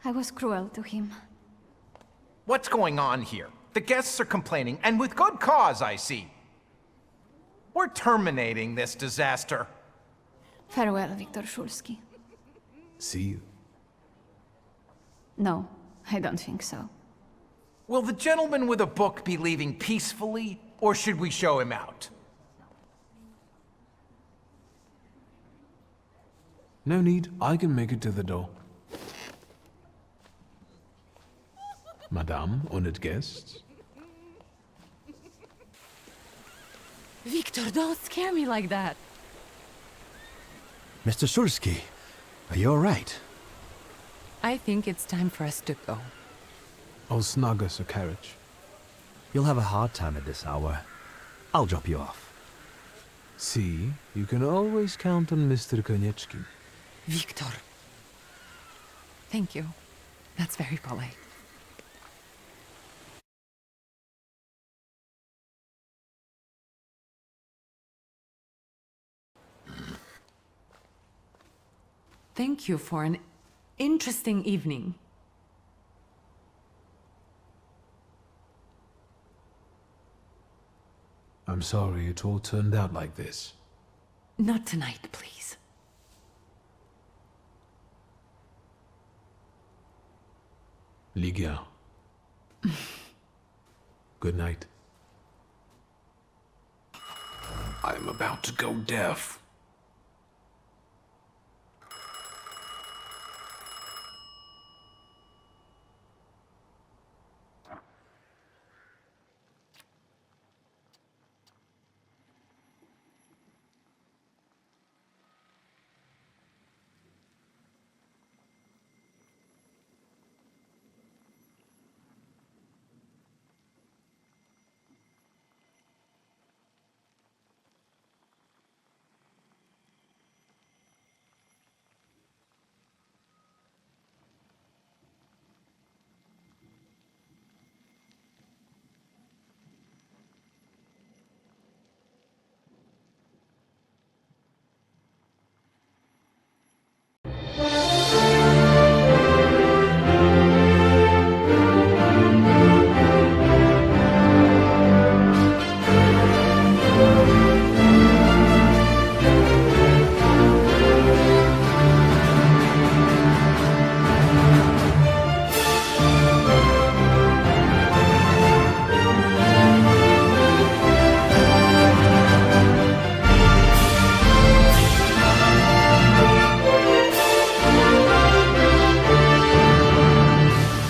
I was cruel to him. What's going on here? The guests are complaining, and with good cause, I see. We're terminating this disaster. Farewell, Viktor Shulsky. See you. No, I don't think so. Will the gentleman with a book be leaving peacefully, or should we show him out? No need, I can make it to the door. Madame, honored guests. Victor, don't scare me like that. Mr. Shulsky, are you all right? I think it's time for us to go. I'll snug us a carriage. You'll have a hard time at this hour. I'll drop you off. See, you can always count on Mr. Konieczki. Victor. Thank you. That's very polite. Thank you for an interesting evening. I'm sorry it all turned out like this. Not tonight, please. Ligia. Good night. I'm about to go deaf.